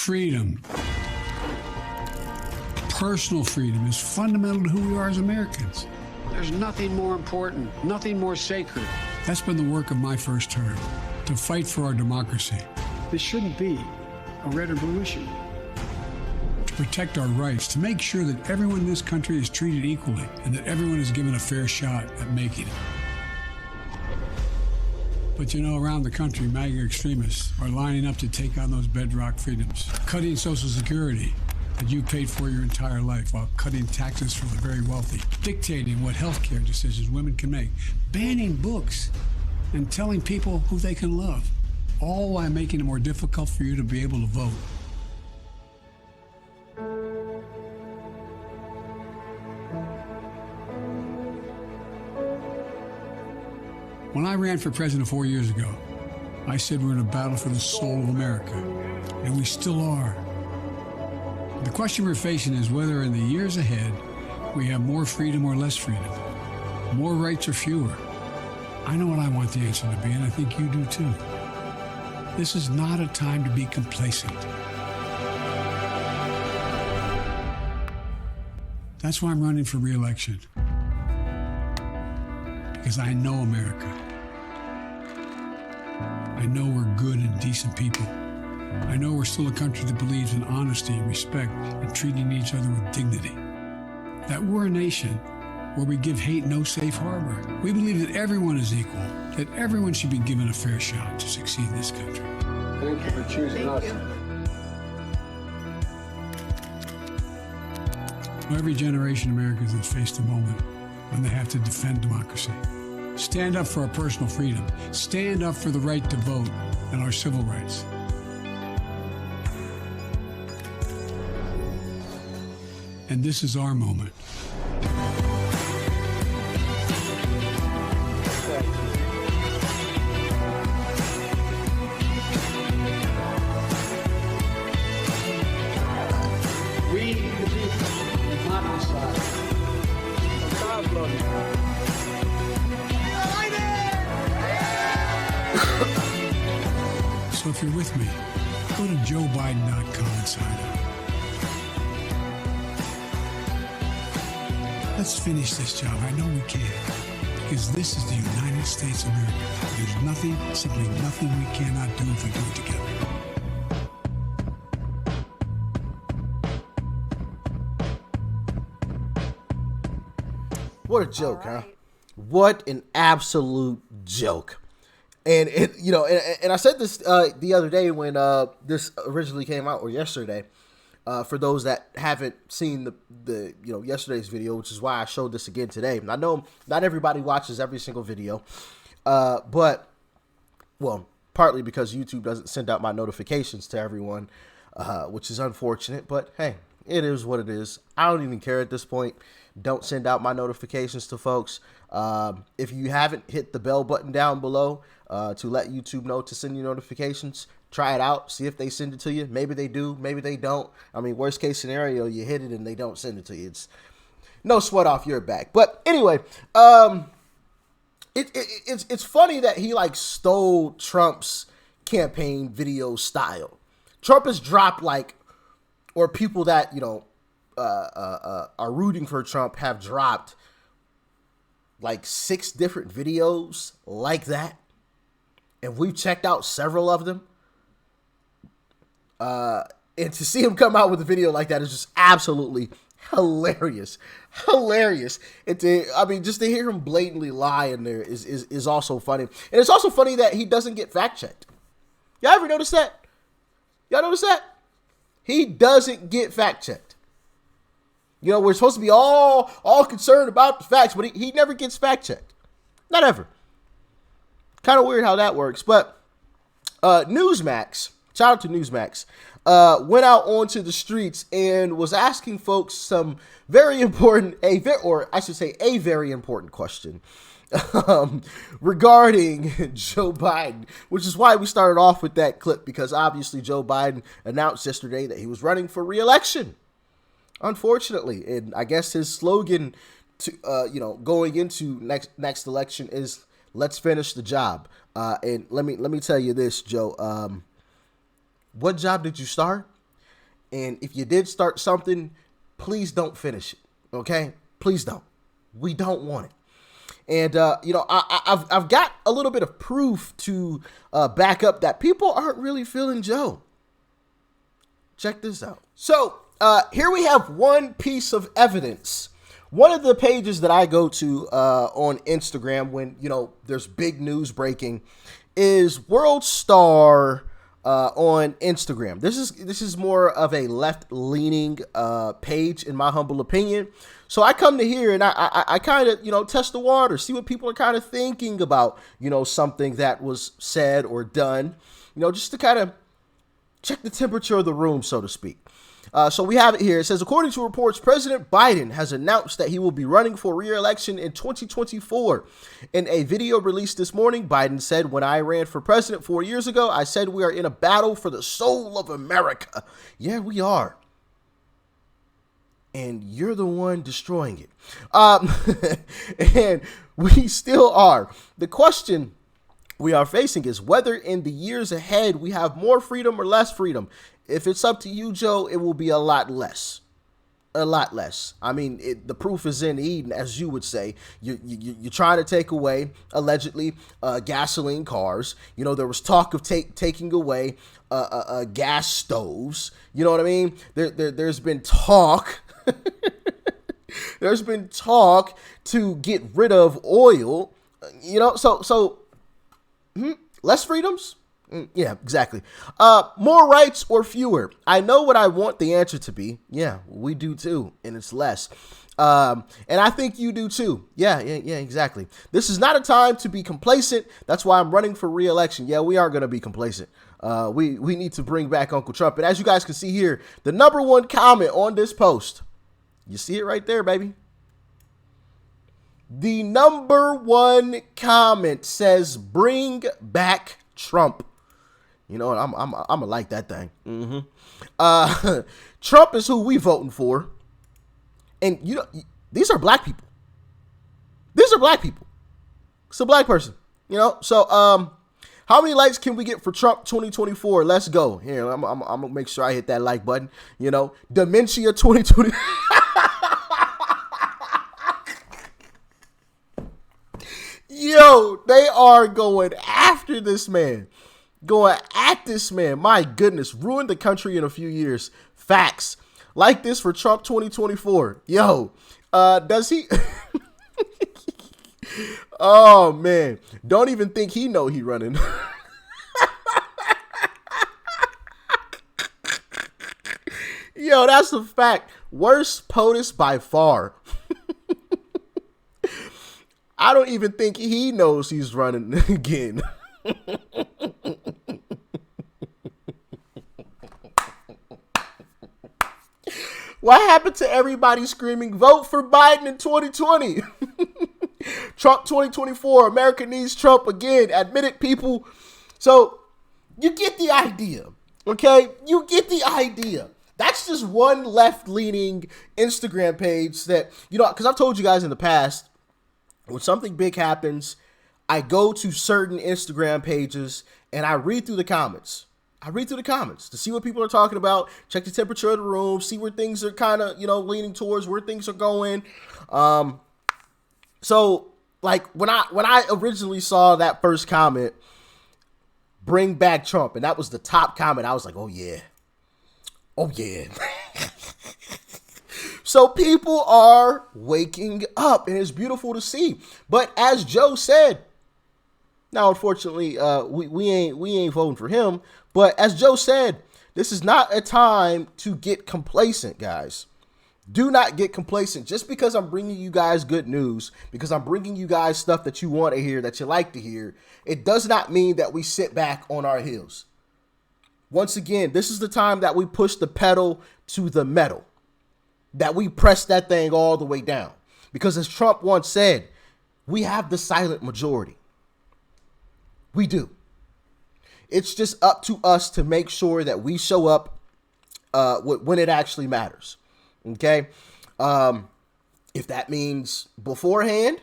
Freedom, personal freedom, is fundamental to who we are as Americans. There's nothing more important, nothing more sacred. That's been the work of my first term, to fight for our democracy. This shouldn't be a red or blue issue. To protect our rights, to make sure that everyone in this country is treated equally and that everyone is given a fair shot at making it. But you know, around the country, MAGA extremists are lining up to take on those bedrock freedoms, cutting Social Security that you paid for your entire life while cutting taxes for the very wealthy, dictating what healthcare decisions women can make, banning books, and telling people who they can love, all while making it more difficult for you to be able to vote. When I ran for president 4 years ago, I said we're in a battle for the soul of America, and we still are. The question we're facing is whether in the years ahead we have more freedom or less freedom, more rights or fewer. I know what I want the answer to be, and I think you do too. This is not a time to be complacent. That's why I'm running for re-election, because I know America. I know we're good and decent people. I know we're still a country that believes in honesty and respect and treating each other with dignity. That we're a nation where we give hate no safe harbor. We believe that everyone is equal, that everyone should be given a fair shot to succeed in this country. Thank you for choosing us. Every generation of Americans has faced a moment when they have to defend democracy. Stand up for our personal freedom. Stand up for the right to vote and our civil rights. And this is our moment. We, the people, will not decide. So if you're with me, go to joebiden.com and sign up. Let's finish this job. I know we can. Because this is the United States of America. There's nothing, simply nothing we cannot do if we do it together. What a joke, huh? What an absolute joke. And it, you know, and I said this the other day when this originally came out, or yesterday. For those that haven't seen the yesterday's video, which is why I showed this again today. I know not everybody watches every single video, but well, partly because YouTube doesn't send out my notifications to everyone, which is unfortunate. But hey, it is what it is. I don't even care at this point. Don't send out my notifications to folks. If you haven't hit the bell button down below to let YouTube know to send you notifications, try it out. See if they send it to you. Maybe they do. Maybe they don't. I mean, worst case scenario, you hit it and they don't send it to you. It's no sweat off your back. But anyway, it's funny that he like stole Trump's campaign video style. Trump has dropped or people that are rooting for Trump have dropped like 6 different videos like that, and we've checked out several of them. And to see him come out with a video like that is just absolutely hilarious. And just to hear him blatantly lie in there is also funny. And it's also funny that he doesn't get fact checked. Y'all ever notice that? Y'all notice that? He doesn't get fact checked. You know, we're supposed to be all concerned about the facts, but he never gets fact checked. Not ever. Kind of weird how that works. But Newsmax, shout out to Newsmax, went out onto the streets and was asking folks some very important, a very important question regarding Joe Biden, which is why we started off with that clip, because obviously Joe Biden announced yesterday that he was running for re-election. Unfortunately, and I guess his slogan to going into next election is "Let's finish the job." And let me tell you this, Joe. What job did you start? And if you did start something, please don't finish it. Okay? Please don't. We don't want it. And, I've got a little bit of proof to back up that people aren't really feeling Joe. Check this out. So here we have one piece of evidence. One of the pages that I go to on Instagram when, there's big news breaking is World Star on Instagram. This is more of a left-leaning page, in my humble opinion. So I come to here and I kind of, test the water, see what people are kind of thinking about, something that was said or done, just to kind of check the temperature of the room, so to speak. So we have it here. It says, according to reports, President Biden has announced that he will be running for re-election in 2024. In a video released this morning, Biden said, when I ran for president 4 years ago, I said we are in a battle for the soul of America. Yeah, we are. And you're the one destroying it. And we still are. The question we are facing is whether in the years ahead we have more freedom or less freedom. If it's up to you, Joe, it will be a lot less. A lot less. I mean, the proof is in Eden, as you would say. You're trying to take away, allegedly, gasoline cars. There was talk of taking away gas stoves. You know what I mean? There's been talk. There's been talk to get rid of oil. So less freedoms? Yeah, exactly. More rights or fewer? I know what I want the answer to be. Yeah, we do too. And it's less. And I think you do too. Yeah, exactly. This is not a time to be complacent. That's why I'm running for re-election. Yeah, we aren't going to be complacent. We need to bring back Uncle Trump. And as you guys can see here, the number one comment on this post, you see it right there, baby. The number one comment says, bring back Trump. You know what? I'm gonna like that thing. Trump is who we voting for. And these are black people. These are black people. It's a black person. So how many likes can we get for Trump 2024? Let's go. Here, I'm gonna make sure I hit that like button. Dementia 2020. Yo, they are going after this man. Going at this man. My goodness. Ruined the country in a few years. Facts. Like this for Trump 2024. Yo, does he? Oh, man. Don't even think he know he running. Yo, that's a fact. Worst POTUS by far. I don't even think he knows he's running again. What happened to everybody screaming, vote for Biden in 2020? Trump 2024, America needs Trump again. Admit it, people. So you get the idea, okay? You get the idea. That's just one left-leaning Instagram page that, because I've told you guys in the past, when something big happens, I go to certain Instagram pages and I read through the comments. I read through the comments to see what people are talking about, check the temperature of the room, see where things are kind of, leaning towards, where things are going. So like when I originally saw that first comment, bring back Trump, and that was the top comment, I was like, oh yeah. Oh yeah. So people are waking up, and it's beautiful to see. But as Joe said, now unfortunately, we ain't voting for him. But as Joe said, this is not a time to get complacent, guys. Do not get complacent. Just because I'm bringing you guys good news, because I'm bringing you guys stuff that you want to hear, that you like to hear, it does not mean that we sit back on our heels. Once again, this is the time that we push the pedal to the metal, that we press that thing all the way down. Because as Trump once said, we have the silent majority. We do. It's just up to us to make sure that we show up when it actually matters. Okay? If that means beforehand,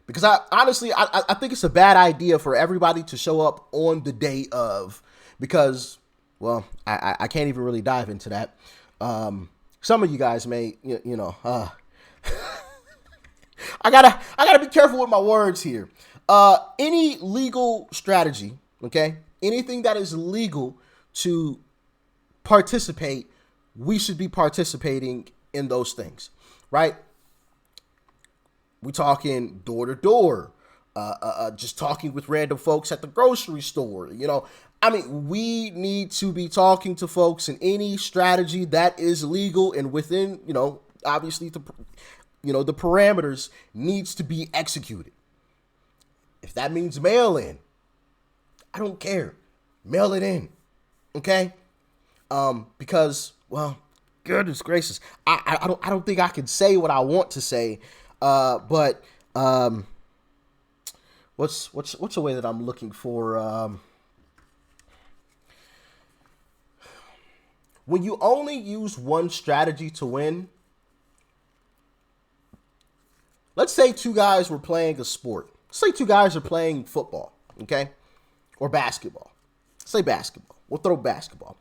because I honestly think it's a bad idea for everybody to show up on the day of, because well, I can't even really dive into that. Some of you guys may, I gotta be careful with my words here. Any legal strategy, okay, anything that is legal to participate, we should be participating in those things, right? We talking door to door, just talking with random folks at the grocery store. We need to be talking to folks in any strategy that is legal and within, obviously the parameters needs to be executed. If that means mail in, I don't care. Mail it in, okay? Because, well, goodness gracious, I don't think I can say what I want to say. But what's a way that I'm looking for? When you only use one strategy to win, let's say two guys were playing a sport. Let's say two guys are playing football, okay? Or basketball. Let's say basketball. We'll throw basketball.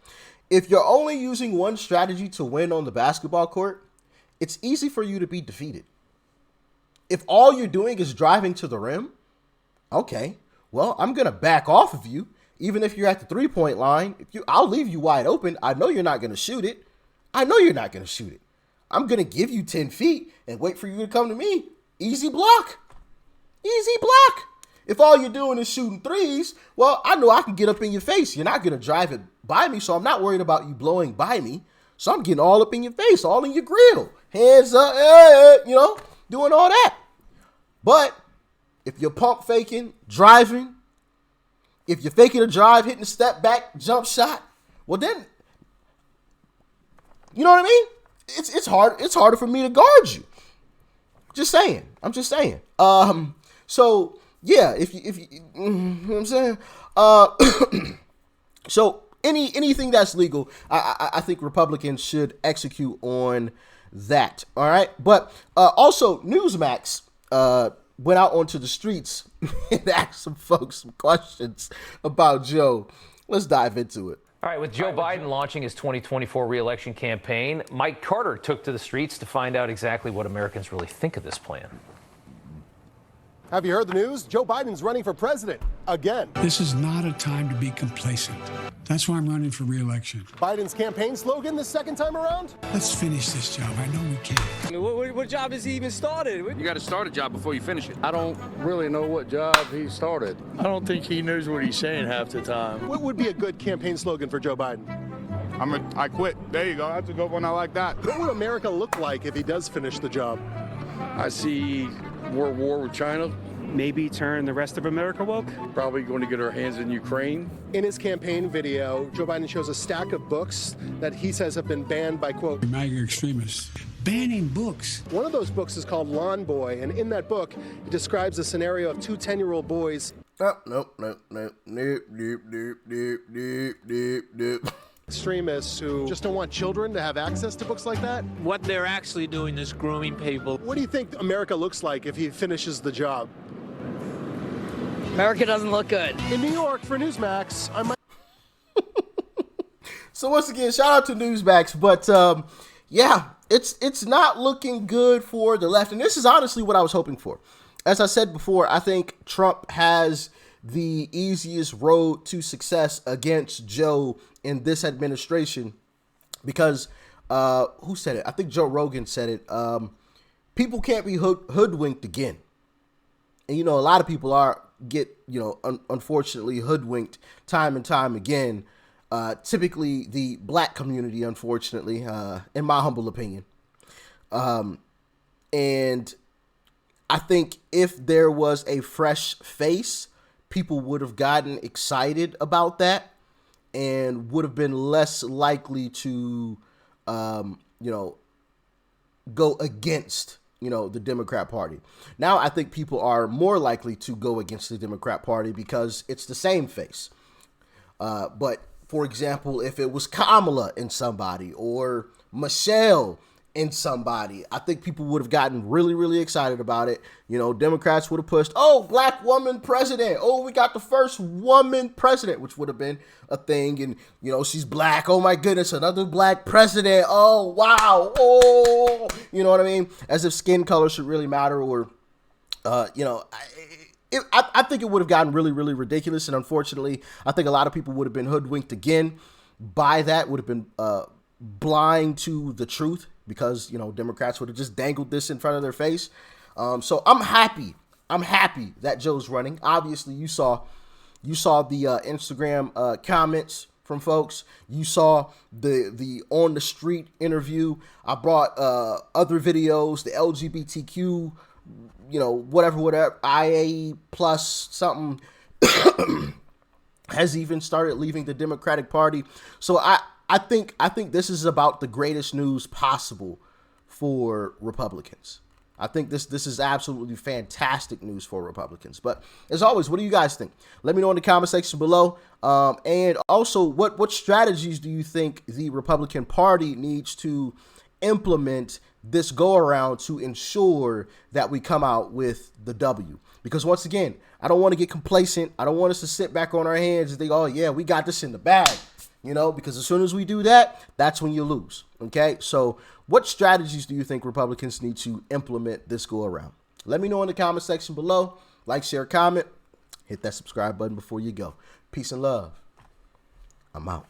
If you're only using one strategy to win on the basketball court, it's easy for you to be defeated. If all you're doing is driving to the rim, okay, well, I'm going to back off of you. Even if you're at the 3-point line, I'll leave you wide open. I know you're not going to shoot it. I'm going to give you 10 feet and wait for you to come to me. Easy block. If all you're doing is shooting threes, well, I know I can get up in your face. You're not going to drive it by me, so I'm not worried about you blowing by me. So I'm getting all up in your face, all in your grill. Hands up, doing all that. But if you're pump faking, driving, if you're faking a drive, hitting a step back, jump shot, well then, you know what I mean? It's hard. It's harder for me to guard you. I'm just saying. So yeah, if you know what I'm saying? So anything that's legal, I think Republicans should execute on that. All right. But also Newsmax went out onto the streets and asked some folks some questions about Joe. Let's dive into it. All right, with Joe Biden launching his 2024 re-election campaign, Mike Carter took to the streets to find out exactly what Americans really think of this plan. Have you heard the news? Joe Biden's running for president again. This is not a time to be complacent. That's why I'm running for re-election. Biden's campaign slogan the second time around? Let's finish this job. I know we can. What job has he even started? You got to start a job before you finish it. I don't really know what job he started. I don't think he knows what he's saying half the time. What would be a good campaign slogan for Joe Biden? I quit. There you go. That's a good one. I like that. What would America look like if he does finish the job? I see World War with China. Maybe turn the rest of America woke? Probably going to get our hands in Ukraine. In his campaign video, Joe Biden shows a stack of books that he says have been banned by, quote, MAGA extremists. Banning books. One of those books is called Lawn Boy, and in that book, it describes a scenario of two 10-year-old boys. Extremists who just don't want children to have access to books like that. What they're actually doing is grooming people. What do you think America looks like if he finishes the job? America doesn't look good. In New York for Newsmax, I'm. So once again, shout out to Newsmax, but yeah, it's not looking good for the left, and this is honestly what I was hoping for. As I said before, I think Trump has the easiest road to success against Joe in this administration because who said it? I think Joe Rogan said it. People can't be hoodwinked again, and a lot of people get unfortunately hoodwinked time and time again. Typically the black community, unfortunately, in my humble opinion. And I think if there was a fresh face, people would have gotten excited about that and would have been less likely to, go against, the Democrat Party. Now, I think people are more likely to go against the Democrat Party because it's the same face. But for example, if it was Kamala and somebody or Michelle in somebody. I think people would have gotten really, really excited about it. You know, Democrats would have pushed, oh, black woman president. Oh, we got the first woman president, which would have been a thing. And, you know, she's black. Oh, my goodness, another black president. Oh, wow. Oh, you know what I mean? As if skin color should really matter, or, you know, I think it would have gotten really, really ridiculous. And unfortunately, I think a lot of people would have been hoodwinked again by that, would have been blind to the truth, because, you know, Democrats would have just dangled this in front of their face. So I'm happy that Joe's running. Obviously, you saw the Instagram comments from folks. You saw the on the street interview. I brought other videos, the LGBTQ, you know, whatever, IA plus something has even started leaving the Democratic Party. So I think this is about the greatest news possible for Republicans. I think this is absolutely fantastic news for Republicans. But as always, what do you guys think? Let me know in the comment section below. And also, what strategies do you think the Republican Party needs to implement this go around to ensure that we come out with the W? Because once again, I don't want to get complacent. I don't want us to sit back on our hands and think, oh yeah, we got this in the bag. You know, because as soon as we do that, that's when you lose. Okay, so what strategies do you think Republicans need to implement this go around? Let me know in the comment section below. Like, share, comment, hit that subscribe button before you go. Peace and love. I'm out.